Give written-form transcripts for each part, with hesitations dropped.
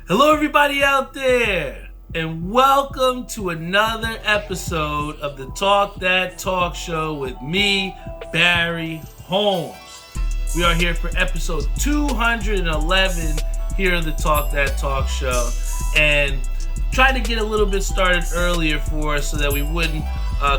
Hello everybody out there, and welcome to another episode of the Talk That Talk Show with me, Barry Holmes. We are here for episode 211 here on the Talk That Talk Show, and tried to get a little bit started earlier for us so that we wouldn't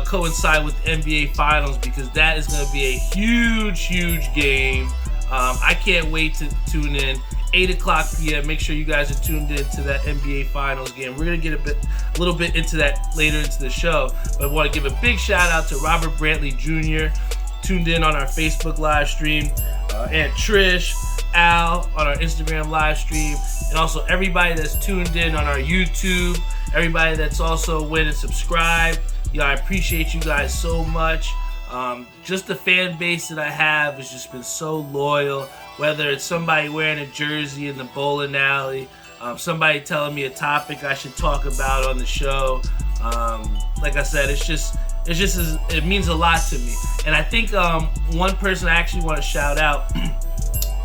coincide with NBA Finals, because that is going to be a huge game. I can't wait to tune in. 8 o'clock p.m. Make sure you guys are tuned in to that NBA Finals game. We're going to get a little bit into that later into the show. But I want to give a big shout out to Robert Brantley Jr., tuned in on our Facebook live stream, Aunt Trish, Al on our Instagram live stream, and also everybody that's tuned in on our YouTube, everybody that's also went and subscribed. I appreciate you guys so much. Just the fan base that I have has just been so loyal. Whether it's somebody wearing a jersey in the bowling alley, somebody telling me a topic I should talk about on the show. Like I said, it means a lot to me. And I think one person I actually want to shout out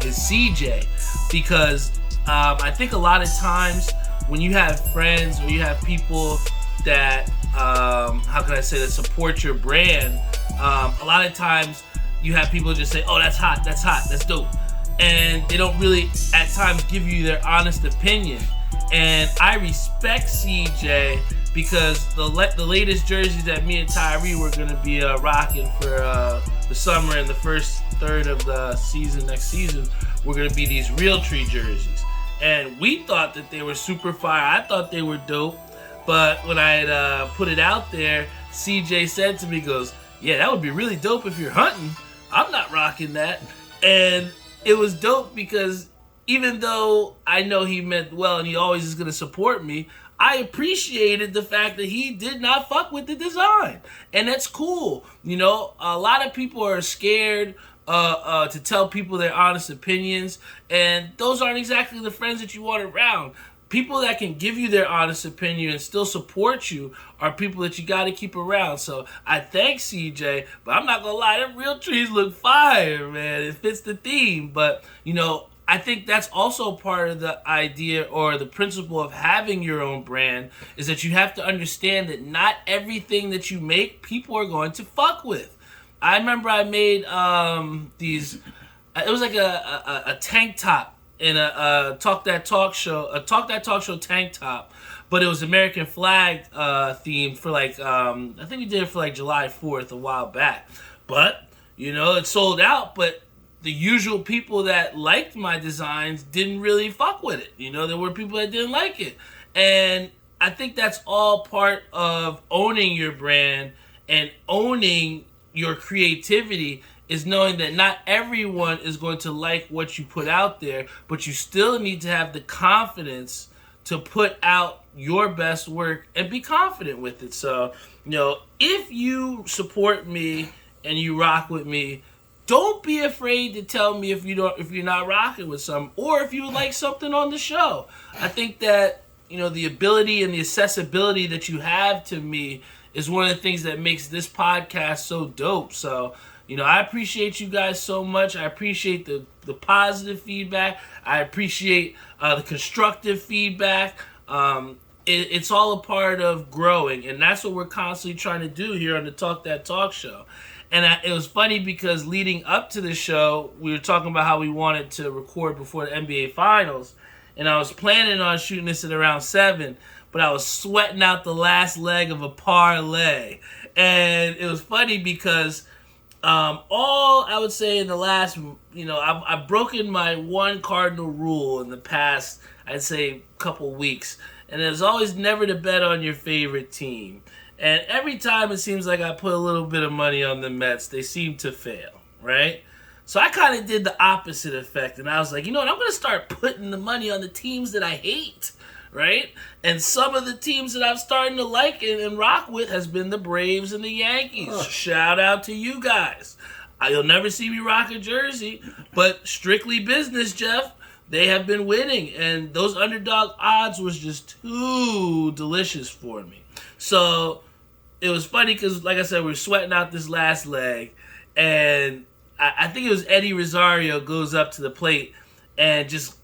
is CJ, because I think a lot of times when you have friends or you have people that that support your brand, a lot of times you have people just say, "Oh, that's hot, that's dope," and they don't really at times give you their honest opinion. And I respect CJ, because the latest jerseys that me and Tyree were going to be rocking for the summer and the first third of the season next season were going to be these Realtree jerseys. And we thought that they were super fire. I thought they were dope. But when I had put it out there, CJ said to me, goes, "Yeah, that would be really dope if you're hunting. I'm not rocking that." And it was dope because even though I know he meant well and he always is going to support me, I appreciated the fact that he did not fuck with the design. And that's cool. A lot of people are scared to tell people their honest opinions, and those aren't exactly the friends that you want around. People that can give you their honest opinion and still support you are people that you got to keep around. So I thank CJ, but I'm not going to lie, them Realtrees look fire, man. It fits the theme. But, I think that's also part of the idea or the principle of having your own brand, is that you have to understand that not everything that you make, people are going to fuck with. I remember I made these, it was like a tank top in a Talk That Talk Show tank top, but it was American flag themed for I think we did it for July 4th a while back. But, it sold out, but the usual people that liked my designs didn't really fuck with it. There were people that didn't like it. And I think that's all part of owning your brand and owning your creativity, is knowing that not everyone is going to like what you put out there, but you still need to have the confidence to put out your best work and be confident with it. So, if you support me and you rock with me, don't be afraid to tell me if you're not rocking with something, or if you would like something on the show. I think that, the ability and the accessibility that you have to me is one of the things that makes this podcast so dope. So, I appreciate you guys so much. I appreciate the positive feedback. I appreciate the constructive feedback. It's all a part of growing, and that's what we're constantly trying to do here on the Talk That Talk Show. And it was funny because leading up to the show, we were talking about how we wanted to record before the NBA Finals, and I was planning on shooting this at around 7, but I was sweating out the last leg of a parlay. And it was funny because all I would say in the last, I've broken my one cardinal rule in the past, I'd say, couple weeks. And it's always never to bet on your favorite team. And every time it seems like I put a little bit of money on the Mets, they seem to fail, right? So I kind of did the opposite effect. And I was like, I'm going to start putting the money on the teams that I hate, right? And some of the teams that I'm starting to like and rock with has been the Braves and the Yankees. Oh. Shout out to you guys. You'll never see me rock a jersey, but strictly business, Jeff. They have been winning, and those underdog odds was just too delicious for me. So it was funny because, like I said, we were sweating out this last leg, and I think it was Eddie Rosario goes up to the plate and just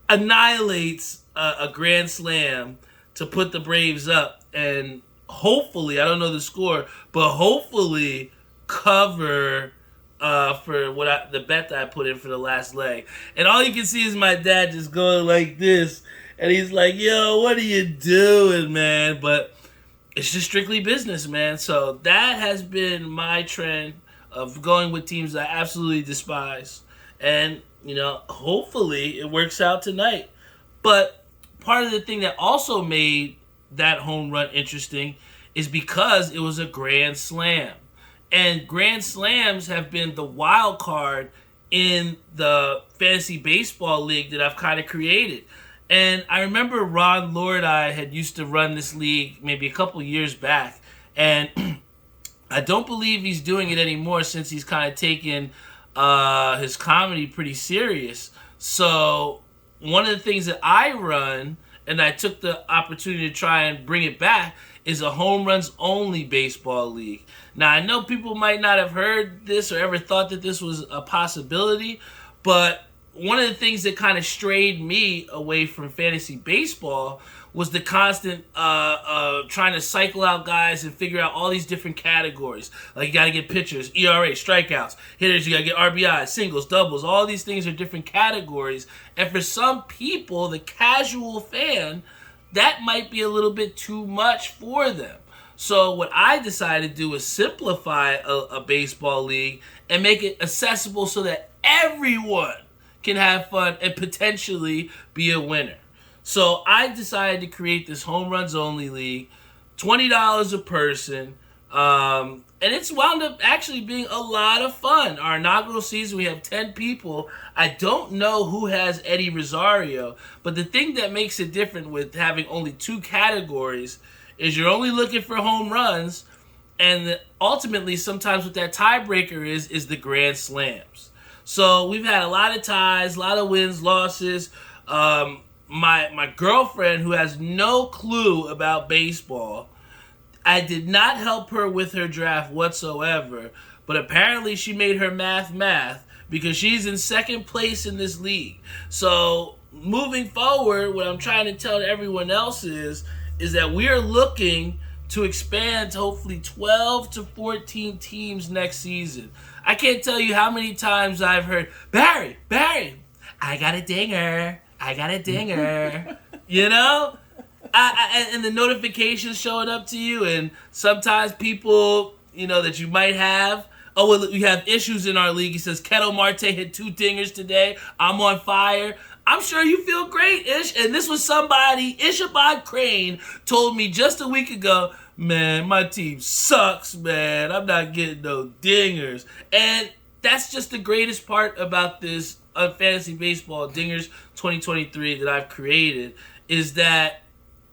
annihilates a grand slam to put the Braves up, and hopefully, I don't know the score, but hopefully cover for the bet that I put in for the last leg. And all you can see is my dad just going like this, and he's like, "Yo, what are you doing, man?" But it's just strictly business, man. So that has been my trend of going with teams I absolutely despise. And, hopefully it works out tonight. But part of the thing that also made that home run interesting is because it was a grand slam. And grand slams have been the wild card in the fantasy baseball league that I've kind of created. And I remember Ron Lordi had used to run this league maybe a couple years back. And I don't believe he's doing it anymore since he's kind of taken his comedy pretty serious. So one of the things that I run, and I took the opportunity to try and bring it back, is a home runs only baseball league. Now, I know people might not have heard this or ever thought that this was a possibility, but one of the things that kind of strayed me away from fantasy baseball was the constant trying to cycle out guys and figure out all these different categories. Like, you got to get pitchers, ERA, strikeouts, hitters, you got to get RBIs, singles, doubles. All these things are different categories. And for some people, the casual fan, that might be a little bit too much for them. So what I decided to do was simplify a baseball league and make it accessible so that everyone can have fun and potentially be a winner. So I decided to create this home runs only league, $20 a person, and it's wound up actually being a lot of fun. Our inaugural season, we have 10 people. I don't know who has Eddie Rosario, but the thing that makes it different with having only 2 categories is you're only looking for home runs, and ultimately sometimes what that tiebreaker is the grand slams. So we've had a lot of ties, a lot of wins, losses. My girlfriend, who has no clue about baseball, I did not help her with her draft whatsoever, but apparently she made her math because she's in second place in this league. So moving forward, what I'm trying to tell everyone else is that we are looking to expand to hopefully 12 to 14 teams next season. I can't tell you how many times I've heard, Barry, I got a dinger. You know? And the notifications showing up to you, and sometimes people, that you might have. Oh, well, we have issues in our league. He says, Keto Marte hit 2 dingers today. I'm on fire. I'm sure you feel great, Ish. And this was somebody, Ishabod Crane, told me just a week ago, man, my team sucks, man. I'm not getting no dingers. And that's just the greatest part about this Fantasy Baseball Dingers 2023 that I've created, is that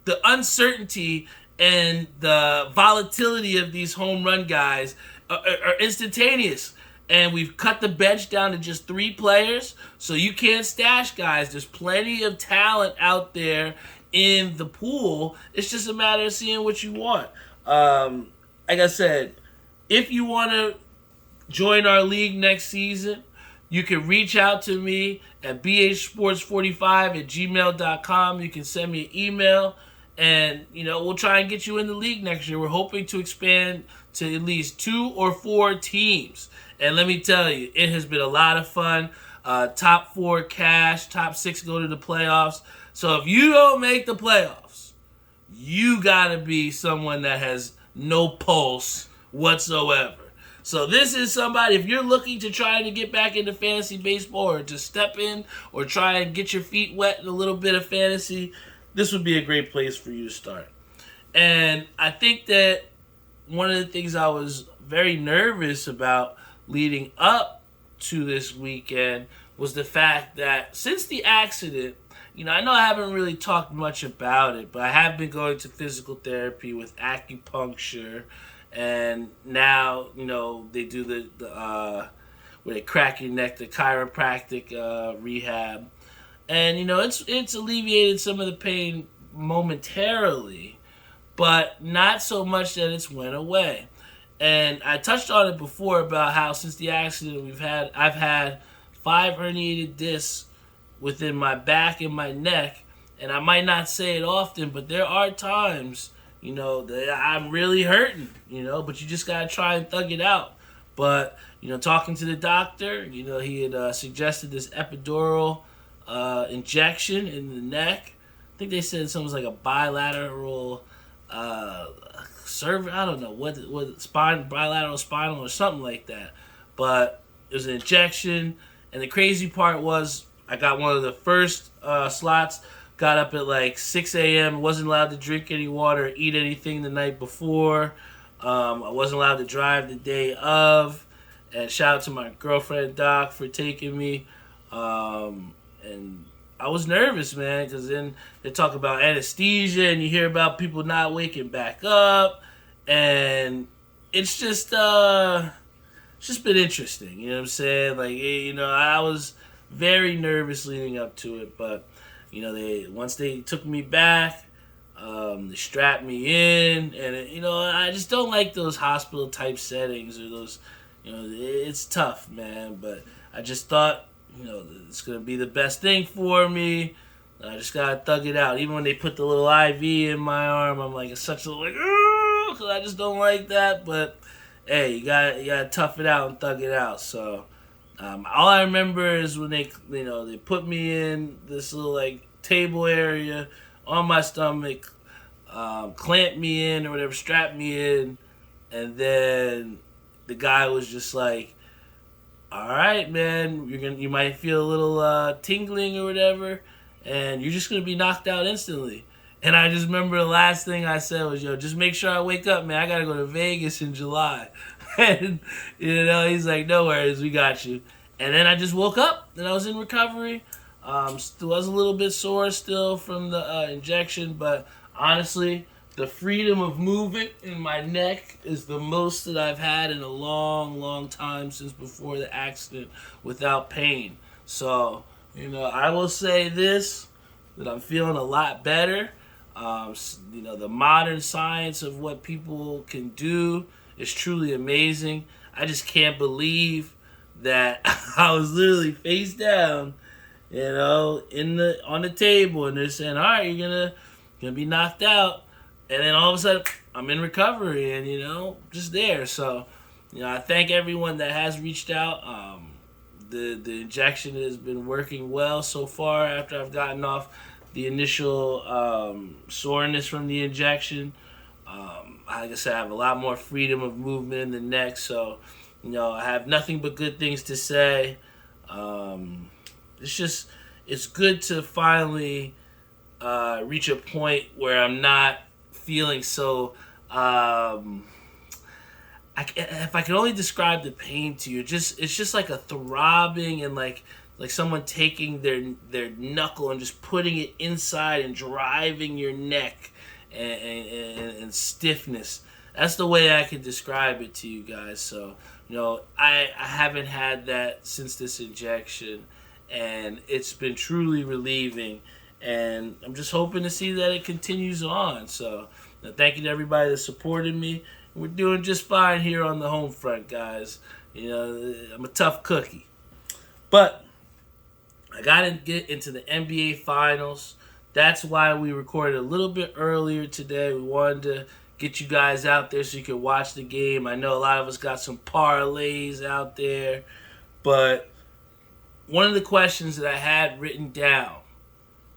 the uncertainty and the volatility of these home run guys are instantaneous. And we've cut the bench down to just 3 players, so you can't stash guys. There's plenty of talent out there in the pool. It's just a matter of seeing what you want. Like I said, if you want to join our league next season, you can reach out to me at bhsports45@gmail.com. You can send me an email, and we'll try and get you in the league next year. We're hoping to expand to at least 2 or 4 teams. And let me tell you, it has been a lot of fun. Top 4 cash, top 6 go to the playoffs. So if you don't make the playoffs, you got to be someone that has no pulse whatsoever. So this is somebody, if you're looking to try to get back into fantasy baseball, or to step in or try and get your feet wet in a little bit of fantasy, this would be a great place for you to start. And I think that one of the things I was very nervous about leading up to this weekend was the fact that since the accident, I know I haven't really talked much about it, but I have been going to physical therapy with acupuncture. And now, they do the where they crack your neck, the chiropractic rehab. And, it's alleviated some of the pain momentarily, but not so much that it's went away. And I touched on it before about how since the accident I've had 5 herniated discs within my back and my neck. And I might not say it often, but there are times, that I'm really hurting, but you just got to try and thug it out. But, talking to the doctor, he had suggested this epidural injection in the neck. I think they said something was like a bilateral I don't know what spine, bilateral spinal or something like that. But it was an injection, and the crazy part was I got one of the first slots. Got up at like 6 a.m. Wasn't allowed to drink any water, or eat anything the night before. I wasn't allowed to drive the day of. And shout out to my girlfriend Doc for taking me. And I was nervous, man, because then they talk about anesthesia, and you hear about people not waking back up, and it's just been interesting. You know what I'm saying? Like, I was very nervous leading up to it, but once they took me back, they strapped me in, and I just don't like those hospital type settings or those, it's tough, man. But I just thought, it's gonna be the best thing for me. I just gotta thug it out. Even when they put the little IV in my arm, I'm like, because I just don't like that. But hey, you gotta tough it out and thug it out. So. All I remember is when they put me in this little like table area on my stomach, clamped me in or whatever, strapped me in, and then the guy was just like, "All right, man, you might feel a little tingling or whatever, and you're just gonna be knocked out instantly." And I just remember the last thing I said was, "Yo, just make sure I wake up, man. I gotta go to Vegas in July." And he's like, "No worries, we got you." And then I just woke up and I was in recovery. Still was a little bit sore still from the injection, but honestly, the freedom of movement in my neck is the most that I've had in a long, long time since before the accident without pain. So, I will say this, that I'm feeling a lot better. The modern science of what people can do is truly amazing. I just can't believe that I was literally face down, on the table, and they're saying, "All right, you're gonna be knocked out," and then all of a sudden I'm in recovery, and just there. So, I thank everyone that has reached out. The injection has been working well so far. After I've gotten off the initial soreness from the injection. Like I said, I have a lot more freedom of movement in the neck, so I have nothing but good things to say. It's good to finally reach a point where I'm not feeling so. If I could only describe the pain to you, it's just like a throbbing and like someone taking their knuckle and just putting it inside and driving your neck and stiffness. That's the way I can describe it to you guys. So, I haven't had that since this injection, and it's been truly relieving, and I'm just hoping to see that it continues on. So, thank you to everybody that supported me. We're doing just fine here on the home front, guys. I'm a tough cookie. But I got to get into the NBA Finals. That's why we recorded a little bit earlier today. We wanted to get you guys out there so you could watch the game. I know a lot of us got some parlays out there. But one of the questions that I had written down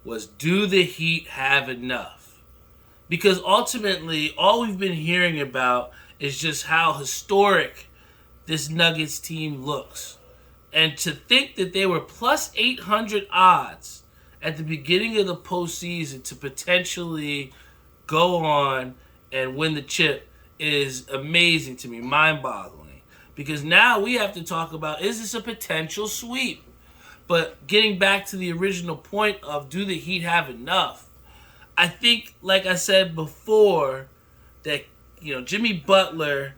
was, do the Heat have enough? Because ultimately, all we've been hearing about is just how historic this Nuggets team looks. And to think that they were plus 800 odds at the beginning of the postseason to potentially go on and win the chip is amazing to me, mind-boggling. Because now we have to talk about, is this a potential sweep? But getting back to the original point of, do the Heat have enough? I think, like I said before, that Jimmy Butler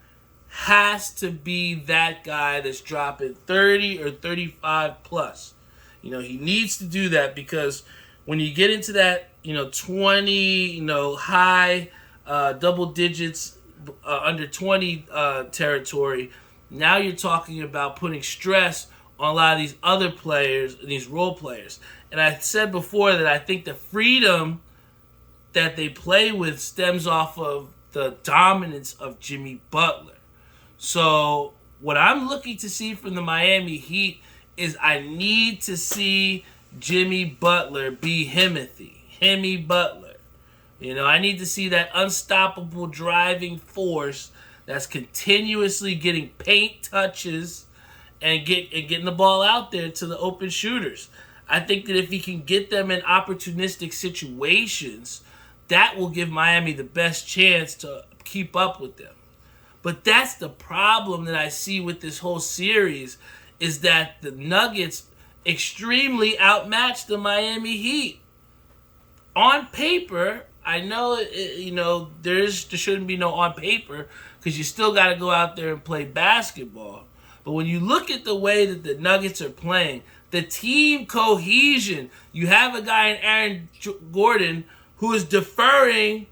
has to be that guy that's dropping 30 or 35 plus. He needs to do that, because when you get into that 20 high double digits under 20 territory, now you're talking about putting stress on a lot of these other players, these role players. And I said before that I think the freedom that they play with stems off of the dominance of Jimmy Butler. So what I'm looking to see from the Miami Heat is I need to see Jimmy Butler be Himmy Butler. I need to see that unstoppable driving force that's continuously getting paint touches and getting the ball out there to the open shooters. I think that if he can get them in opportunistic situations, that will give Miami the best chance to keep up with them. But that's the problem that I see with this whole series, is that the Nuggets extremely outmatched the Miami Heat. On paper, I know there shouldn't be no on paper because you still got to go out there and play basketball. But when you look at the way that the Nuggets are playing, the team cohesion, you have a guy in Aaron Gordon who is deferring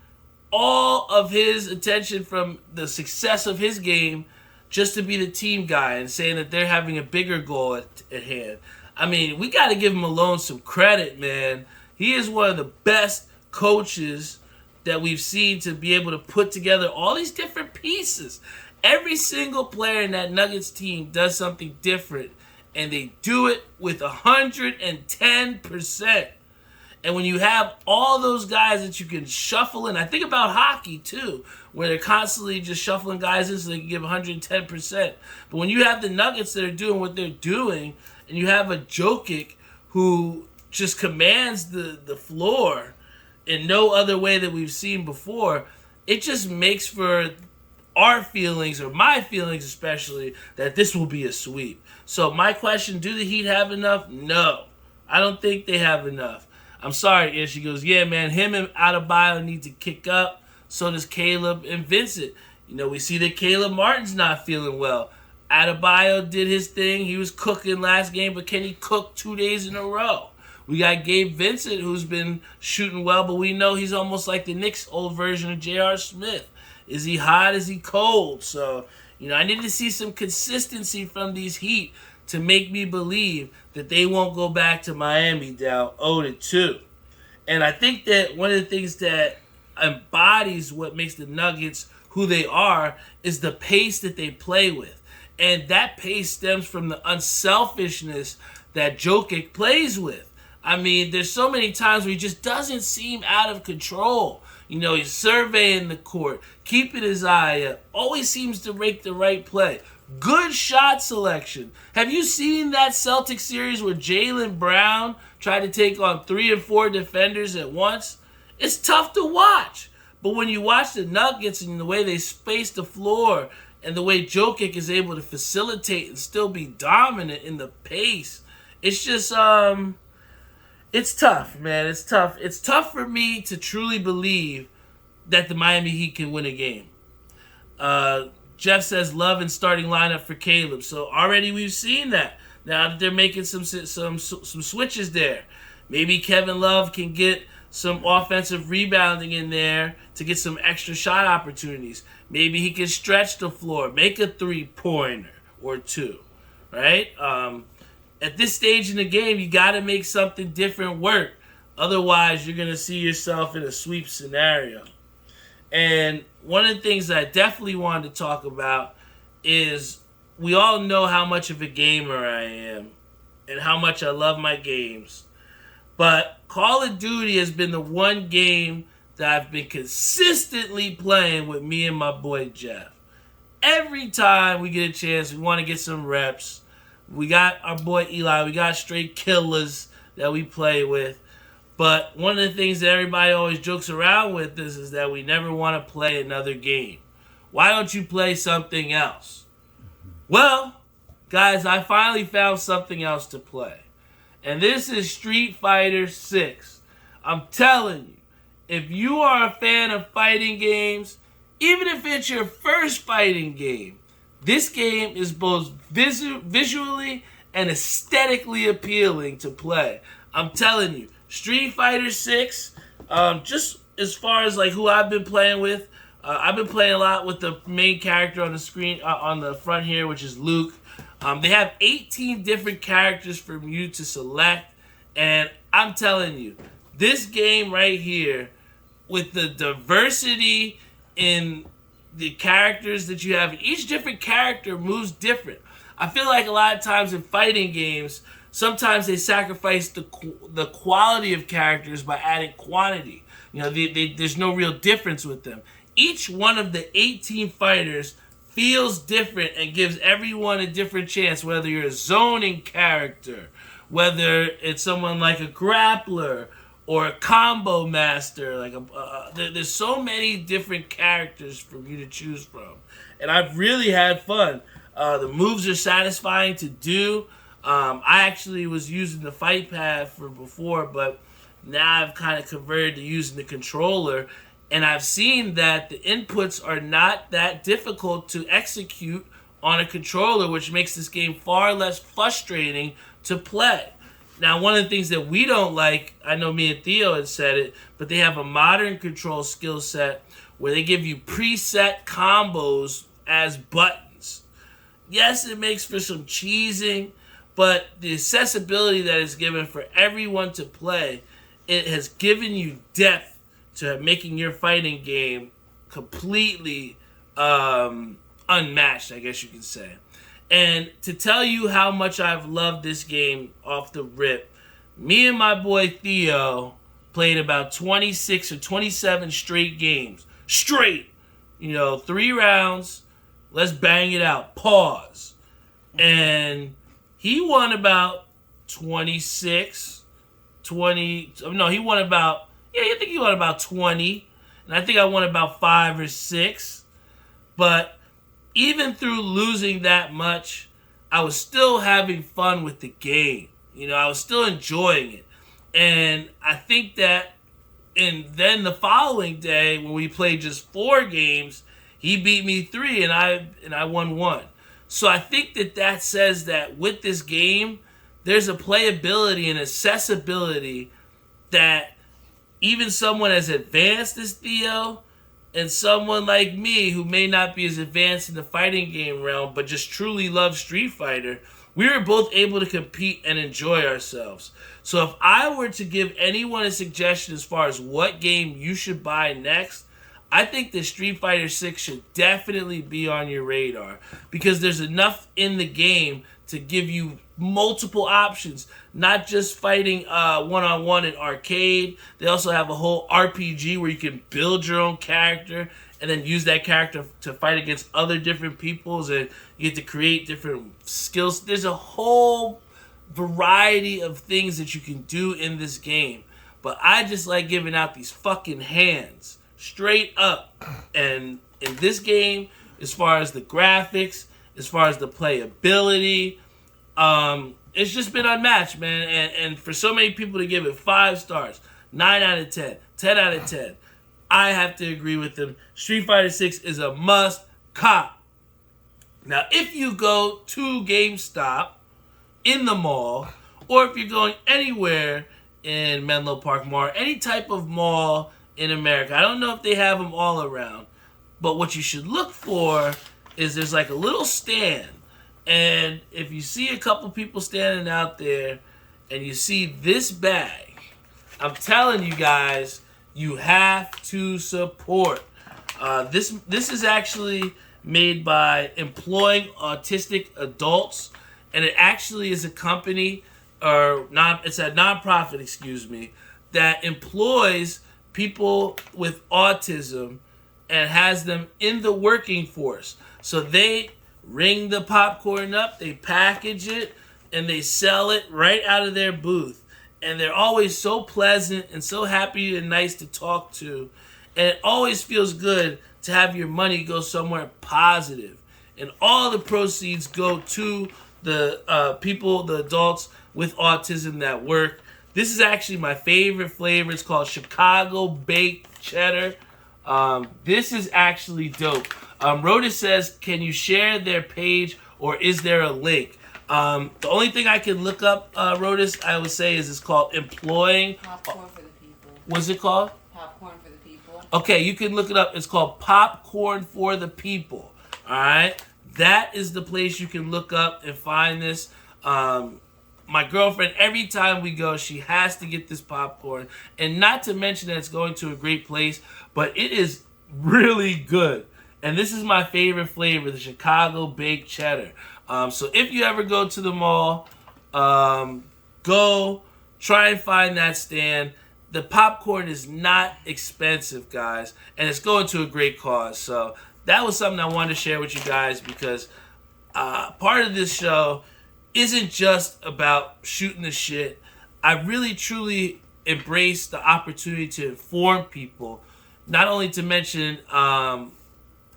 all of his attention from the success of his game just to be the team guy and saying that they're having a bigger goal at hand. I mean, we got to give Malone some credit, man. He is one of the best coaches that we've seen to be able to put together all these different pieces. Every single player in that Nuggets team does something different, and they do it with 110%. And when you have all those guys that you can shuffle in, I think about hockey too, where they're constantly just shuffling guys in so they can give 110%. But when you have the Nuggets that are doing what they're doing, and you have a Jokic who just commands the floor in no other way that we've seen before, it just makes for our feelings, or my feelings especially, that this will be a sweep. So my question, do the Heat have enough? No. I don't think they have enough. I'm sorry, Ish. She goes, yeah, man, him and Adebayo need to kick up. So does Caleb and Vincent. We see that Caleb Martin's not feeling well. Adebayo did his thing. He was cooking last game, but can he cook 2 days in a row? We got Gabe Vincent, who's been shooting well, but we know he's almost like the Knicks' old version of J.R. Smith. Is he hot? Is he cold? So, I need to see some consistency from these Heat to make me believe that they won't go back to Miami down 0-2. And I think that one of the things that embodies what makes the Nuggets who they are is the pace that they play with. And that pace stems from the unselfishness that Jokic plays with. I mean, there's so many times where he just doesn't seem out of control. He's surveying the court, keeping his eye up, always seems to make the right play. Good shot selection. Have you seen that Celtics series where Jaylen Brown tried to take on 3 and 4 defenders at once? It's tough to watch. But when you watch the Nuggets and the way they space the floor and the way Jokic is able to facilitate and still be dominant in the pace, it's just, it's tough, man. It's tough. It's tough for me to truly believe that the Miami Heat can win a game. Jeff says love and starting lineup for Caleb. So already we've seen that. Now that they're making some switches there. Maybe Kevin Love can get some offensive rebounding in there to get some extra shot opportunities. Maybe he can stretch the floor, make a 3-pointer or 2, right? At this stage in the game, you got to make something different work. Otherwise, you're going to see yourself in a sweep scenario. And one of the things that I definitely wanted to talk about is we all know how much of a gamer I am and how much I love my games. But Call of Duty has been the one game that I've been consistently playing with me and my boy Jeff. Every time we get a chance, we want to get some reps. We got our boy Eli. We got straight killers that we play with. But one of the things that everybody always jokes around with is that we never want to play another game. Why don't you play something else? Well, guys, I finally found something else to play. And this is Street Fighter 6. I'm telling you, if you are a fan of fighting games, even if it's your first fighting game, this game is both visually and aesthetically appealing to play. I'm telling you, Street Fighter 6, just as far as like who I've been playing with, I've been playing a lot with the main character on the screen, on the front here, which is Luke. They have 18 different characters for you to select, And I'm telling you, this game right here, with the diversity in the characters that you have, each different character moves different. I feel like a lot of times in fighting games, sometimes they sacrifice the quality of characters by adding quantity. You know, there's no real difference with them. Each one of the 18 fighters feels different and gives everyone a different chance, whether you're a zoning character, whether it's someone like a grappler or a combo master. Like there's so many different characters for you to choose from. And I've really had fun. The moves are satisfying to do. I actually was using the fight pad for before, but now I've kind of converted to using the controller. And I've seen that the inputs are not that difficult to execute on a controller, which makes this game far less frustrating to play. Now, one of the things that we don't like, I know me and Theo had said it, but they have a modern control skill set where they give you preset combos as buttons. Yes, it makes for some cheesing, but the accessibility that is given for everyone to play, it has given you depth to making your fighting game completely unmatched, I guess you can say. And to tell you how much I've loved this game off the rip, me and my boy Theo played about 26 or 27 straight games. Straight! 3 rounds, let's bang it out, pause. And he won about 26, 20, no, he won about, I think he won about 20. And I think I won about 5 or 6. But even through losing that much, I was still having fun with the game. I was still enjoying it. And I think that, and then the following day, when we played just 4 games, he beat me 3 and I won 1. So I think that says that with this game, there's a playability and accessibility that even someone as advanced as Theo and someone like me who may not be as advanced in the fighting game realm but just truly love Street Fighter, we were both able to compete and enjoy ourselves. So if I were to give anyone a suggestion as far as what game you should buy next, I think that Street Fighter 6 should definitely be on your radar because there's enough in the game to give you multiple options, not just fighting one-on-one in arcade. They also have a whole RPG where you can build your own character and then use that character to fight against other different peoples, and you get to create different skills. There's a whole variety of things that you can do in this game, but I just like giving out these fucking hands straight up. And in this game, as far as the graphics, as far as the playability, it's just been unmatched, man. And for so many people to give it 5 stars, 9 out of 10, 10 out of 10, I have to agree with them. Street Fighter 6 is a must cop. Now, if you go to GameStop in the mall, or if you're going anywhere in Menlo Park Mall, any type of mall in America, I don't know if they have them all around, but what you should look for is there's like a little stand. And if you see a couple people standing out there and you see this bag, I'm telling you guys, you have to support. This is actually made by Employing Autistic Adults, and it actually is a company, it's a nonprofit, that employs people with autism and has them in the working force. So they ring the popcorn up, they package it, and they sell it right out of their booth. And they're always so pleasant and so happy and nice to talk to. And it always feels good to have your money go somewhere positive. And all the proceeds go to the people, the adults with autism that work. This is actually my favorite flavor. It's called Chicago Baked Cheddar. This is actually dope. Rhoda says, can you share their page or is there a link? The only thing I can look up, Rhoda, I would say is it's called Employing... Popcorn for the People. What's it called? Popcorn for the People. Okay, you can look it up. It's called Popcorn for the People. All right? That is the place you can look up and find this. my girlfriend, every time we go, she has to get this popcorn. And not to mention that it's going to a great place, but it is really good. And this is my favorite flavor, the Chicago Baked Cheddar. So if you ever go to the mall, go try and find that stand. The popcorn is not expensive, guys, and it's going to a great cause. So that was something I wanted to share with you guys because part of this show isn't just about shooting the shit. I really, truly embrace the opportunity to inform people, not only to mention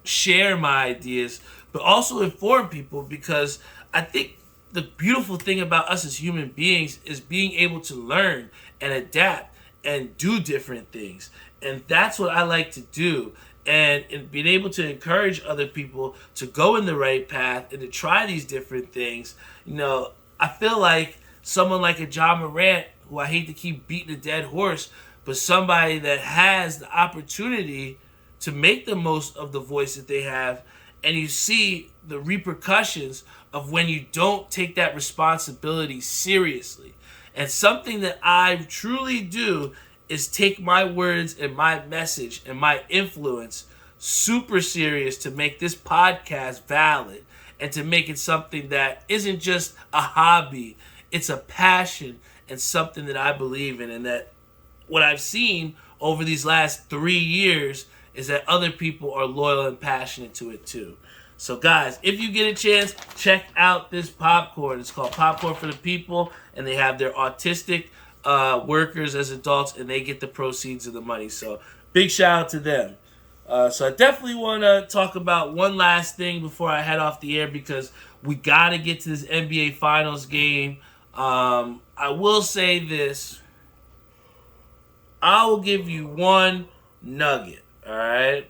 share my ideas, but also inform people because I think the beautiful thing about us as human beings is being able to learn and adapt and do different things. And that's what I like to do. And being able to encourage other people to go in the right path and to try these different things. You know, I feel like someone like a John Morant, who I hate to keep beating a dead horse, but somebody that has the opportunity to make the most of the voice that they have, and you see the repercussions of when you don't take that responsibility seriously. And something that I truly do is take my words and my message and my influence super serious to make this podcast valid and to make it something that isn't just a hobby, it's a passion and something that I believe in. And that what I've seen over these last 3 years is that other people are loyal and passionate to it too. So guys, if you get a chance, check out this popcorn. It's called Popcorn for the People, and they have their autistic workers as adults, and they get the proceeds of the money. So big shout out to them. So I definitely want to talk about one last thing before I head off the air because we got to get to this NBA Finals game. I will say this. I will give you one nugget, all right?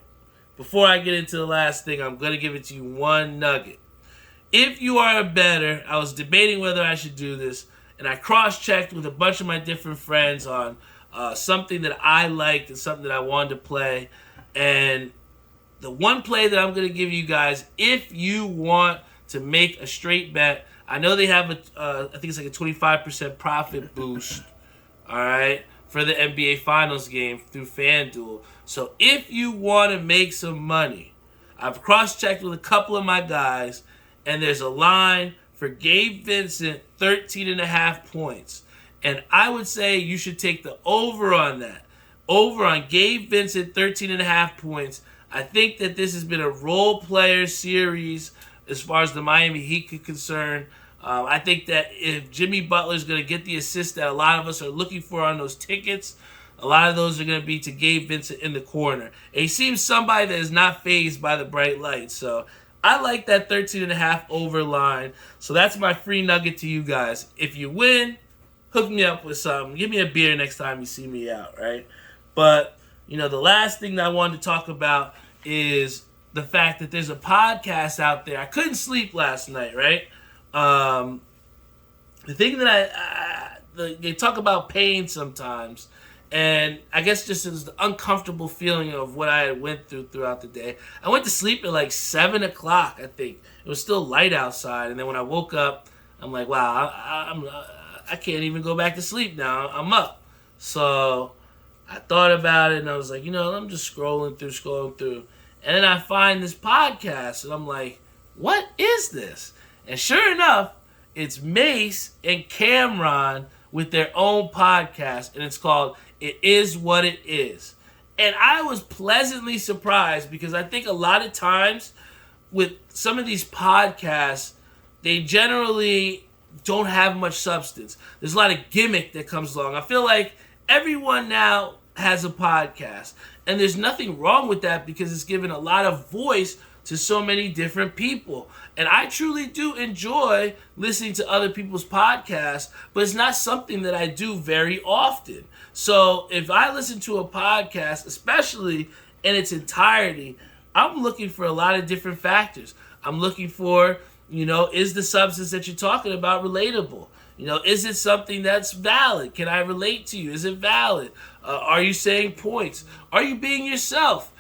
Before I get into the last thing, I'm going to give it to you one nugget. If you are a bettor, I was debating whether I should do this, and I cross-checked with a bunch of my different friends on something that I liked and something that I wanted to play. And the one play that I'm going to give you guys, if you want to make a straight bet, I know they have I think it's like a 25% profit boost, all right, for the NBA Finals game through FanDuel. So if you want to make some money, I've cross-checked with a couple of my guys, and there's a line for Gabe Vincent, 13.5 points. And I would say you should take the over on that. Over on Gabe Vincent, 13.5 points. I think that this has been a role player series as far as the Miami Heat is concerned. I think that if Jimmy Butler is going to get the assist that a lot of us are looking for on those tickets, a lot of those are going to be to Gabe Vincent in the corner. And he seems somebody that is not fazed by the bright lights. So I like that 13.5 over line. So that's my free nugget to you guys. If you win, hook me up with something. Give me a beer next time you see me out, right? But, you know, the last thing that I wanted to talk about is the fact that there's a podcast out there. I couldn't sleep last night, right? The thing that they talk about pain sometimes, and I guess just is the uncomfortable feeling of what I had went throughout the day. I went to sleep at like 7 o'clock, I think. It was still light outside, and then when I woke up, I'm like, wow, I can't even go back to sleep now. I'm up. So I thought about it, and I was like, you know, I'm just scrolling through. And then I find this podcast, and I'm like, what is this? And sure enough, it's Mace and Cameron with their own podcast, and it's called It Is What It Is. And I was pleasantly surprised because I think a lot of times with some of these podcasts, they generally don't have much substance. There's a lot of gimmick that comes along. I feel like everyone now has a podcast, and there's nothing wrong with that because it's given a lot of voice to so many different people. And I truly do enjoy listening to other people's podcasts, but it's not something that I do very often. So if I listen to a podcast, especially in its entirety, I'm looking for a lot of different factors. I'm looking for, you know, is the substance that you're talking about relatable? You know, is it something that's valid? Can I relate to you? Is it valid? Are you saying points? Are you being yourself?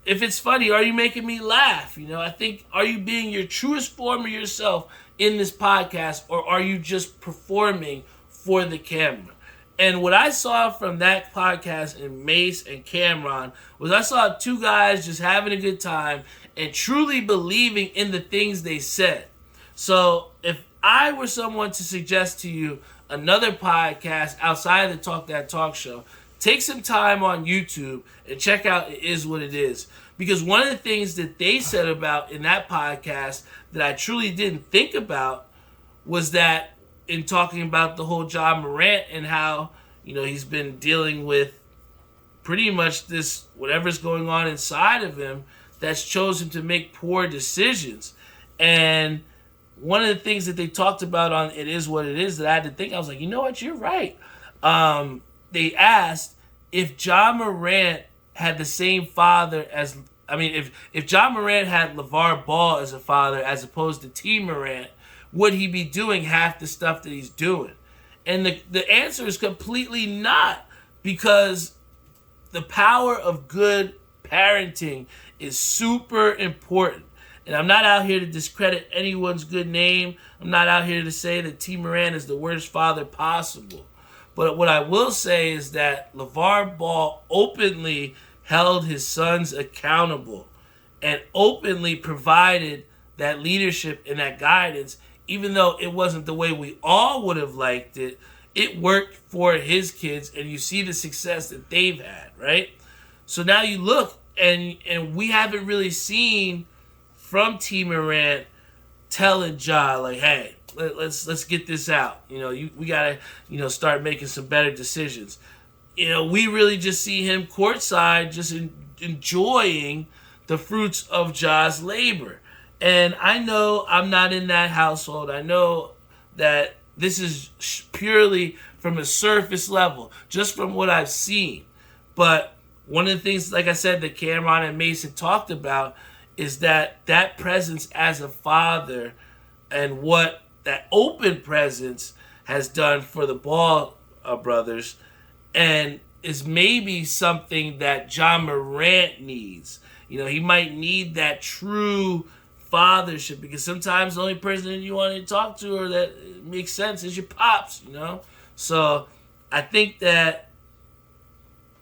If it's funny, are you making me laugh? You know, I think, are you being your truest form of yourself in this podcast, or are you just performing for the camera? And what I saw from that podcast in Mace and Cameron was I saw two guys just having a good time and truly believing in the things they said. So if I were someone to suggest to you another podcast outside of the Talk That Talk Show, take some time on YouTube and check out It Is What It Is. Because one of the things that they said about in that podcast that I truly didn't think about was that in talking about the whole Ja Morant and how, he's been dealing with pretty much this, whatever's going on inside of him, that's chosen to make poor decisions. And one of the things that they talked about on It Is What It Is that I had to think, I was like, you know what, you're right. They asked if Ja Morant had the same father as, if Ja Morant had LeVar Ball as a father as opposed to T. Morant, would he be doing half the stuff that he's doing? And the answer is completely not, because the power of good parenting is super important. And I'm not out here to discredit anyone's good name. I'm not out here to say that T. Morant is the worst father possible. But what I will say is that LeVar Ball openly held his sons accountable and openly provided that leadership and that guidance. Even though it wasn't the way we all would have liked it, it worked for his kids, and you see the success that they've had, right? So now you look, and we haven't really seen from T. Morant telling Ja, like, hey, let's get this out. We gotta, start making some better decisions. We really just see him courtside, just enjoying the fruits of Ja's labor. And I know I'm not in that household. I know that this is purely from a surface level, just from what I've seen. But one of the things, like I said, that Cameron and Mason talked about is that presence as a father and what that open presence has done for the Ball brothers, and is maybe something that Ja Morant needs. He might need that true fathership, because sometimes the only person that you want to talk to or that makes sense is your pops, So I think that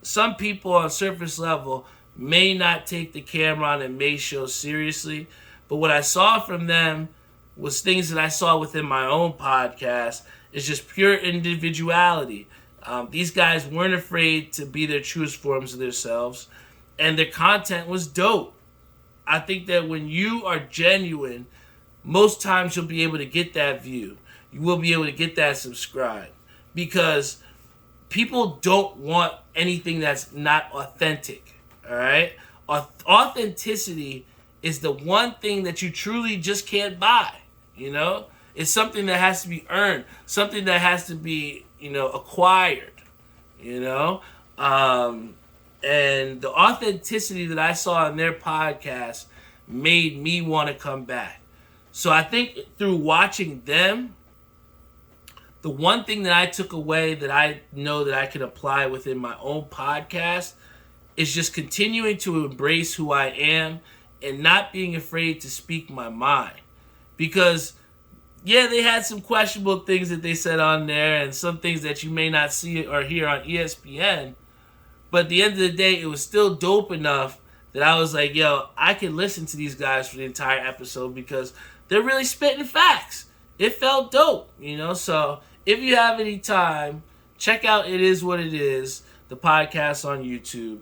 some people on surface level may not take the Cameron and May show seriously, but what I saw from them was things that I saw within my own podcast. Is just pure individuality. These guys weren't afraid to be their truest forms of themselves, and their content was dope. I think that when you are genuine, most times you'll be able to get that view. You will be able to get that subscribe, because people don't want anything that's not authentic. All right? Authenticity is the one thing that you truly just can't buy. It's something that has to be earned, something that has to be, acquired. And the authenticity that I saw in their podcast made me want to come back. So I think through watching them, the one thing that I took away that I know that I could apply within my own podcast is just continuing to embrace who I am and not being afraid to speak my mind. Because, yeah, they had some questionable things that they said on there and some things that you may not see or hear on ESPN. But at the end of the day, it was still dope enough that I was like, yo, I can listen to these guys for the entire episode because they're really spitting facts. It felt dope, So if you have any time, check out It Is What It Is, the podcast on YouTube.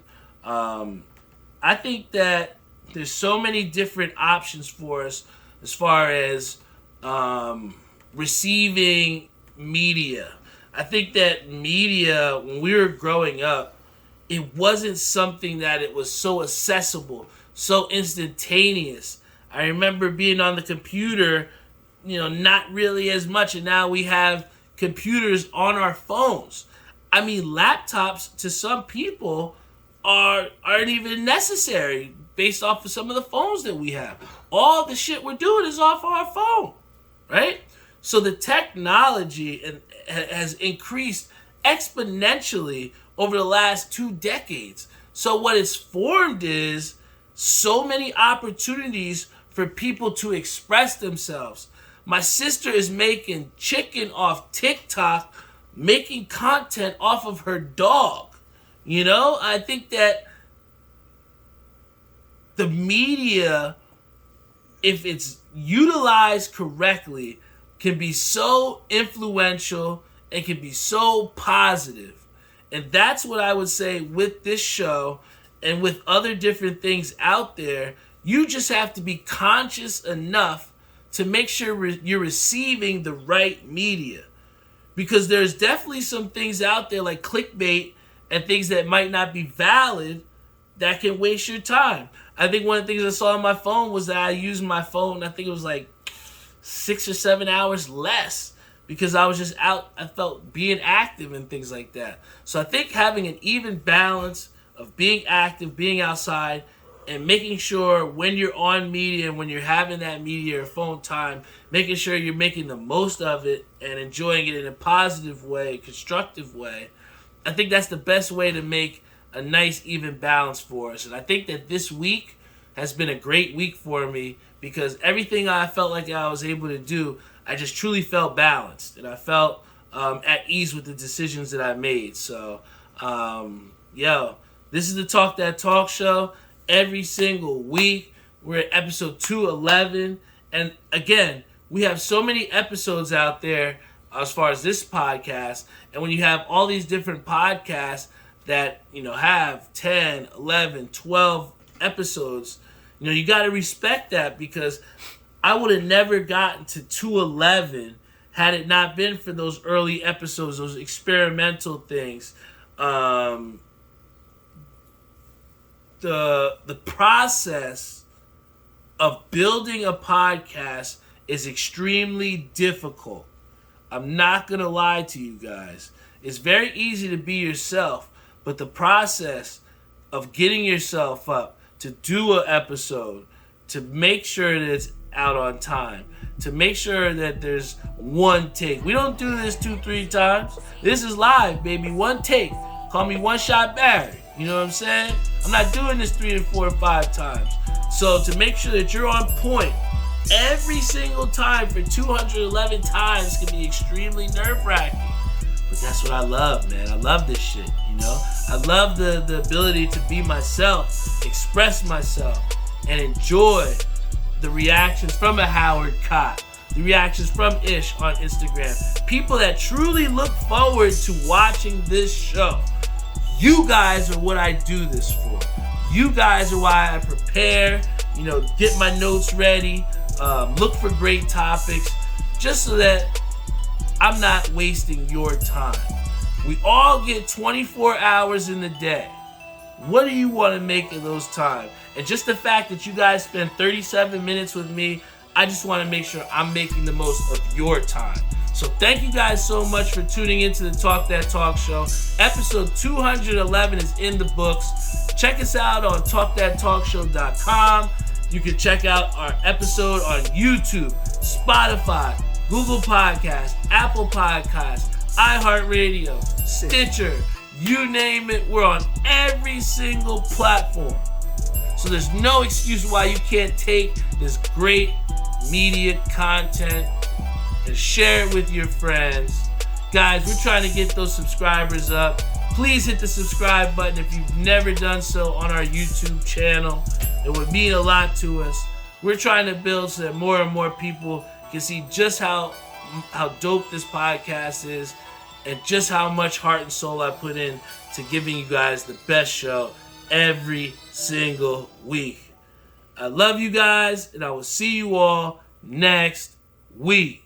I think that there's so many different options for us as far as receiving media. I think that media, when we were growing up, it wasn't something that it was so accessible, so instantaneous. I remember being on the computer, not really as much, and now we have computers on our phones. Laptops to some people aren't even necessary based off of some of the phones that we have. All the shit we're doing is off our phone, right? So the technology has increased exponentially over the last 2 decades. So what it's formed is so many opportunities for people to express themselves. My sister is making chicken off TikTok, making content off of her dog. You know, I think that the media, if it's utilized correctly, can be so influential and can be so positive. And that's what I would say with this show and with other different things out there. You just have to be conscious enough to make sure you're receiving the right media. Because there's definitely some things out there like clickbait and things that might not be valid that can waste your time. I think one of the things I saw on my phone was that I used my phone, I think it was like 6 or 7 hours less because I was just out, I felt being active and things like that. So I think having an even balance of being active, being outside, and making sure when you're on media and when you're having that media or phone time, making sure you're making the most of it and enjoying it in a positive way, constructive way. I think that's the best way to make a nice even balance for us. And I think that this week has been a great week for me because everything I felt like I was able to do, I just truly felt balanced. And I felt at ease with the decisions that I made. So, this is the Talk That Talk show. Every single week, we're at episode 211. And again, we have so many episodes out there as far as this podcast. And when you have all these different podcasts that, have 10, 11, 12 episodes, you got to respect that because I would have never gotten to 211 had it not been for those early episodes, those experimental things. The process of building a podcast is extremely difficult. I'm not going to lie to you guys. It's very easy to be yourself, but the process of getting yourself up to do an episode, to make sure that it's out on time, to make sure that there's one take. We don't do this 2-3 times. This is live, baby. One take. Call me One Shot Barry. You know what I'm saying? I'm not doing this 3 and 4 and 5 times. So to make sure that you're on point every single time for 211 times can be extremely nerve-wracking. But that's what I love, man. I love this shit, I love the ability to be myself, express myself, and enjoy the reactions from a Howard Cott, the reactions from Ish on Instagram. People that truly look forward to watching this show. You guys are what I do this for. You guys are why I prepare, get my notes ready, look for great topics, just so that I'm not wasting your time. We all get 24 hours in the day. What do you want to make of those time? And just the fact that you guys spend 37 minutes with me, I just want to make sure I'm making the most of your time. So thank you guys so much for tuning into the Talk That Talk show. Episode 211 is in the books. Check us out on talkthattalkshow.com. You can check out our episode on YouTube, Spotify, Google Podcasts, Apple Podcasts, iHeartRadio, Stitcher, you name it. We're on every single platform. So there's no excuse why you can't take this great media content and share it with your friends. Guys, we're trying to get those subscribers up. Please hit the subscribe button if you've never done so on our YouTube channel. It would mean a lot to us. We're trying to build so that more and more people can see just how dope this podcast is and just how much heart and soul I put in to giving you guys the best show every single week. I love you guys, and I will see you all next week.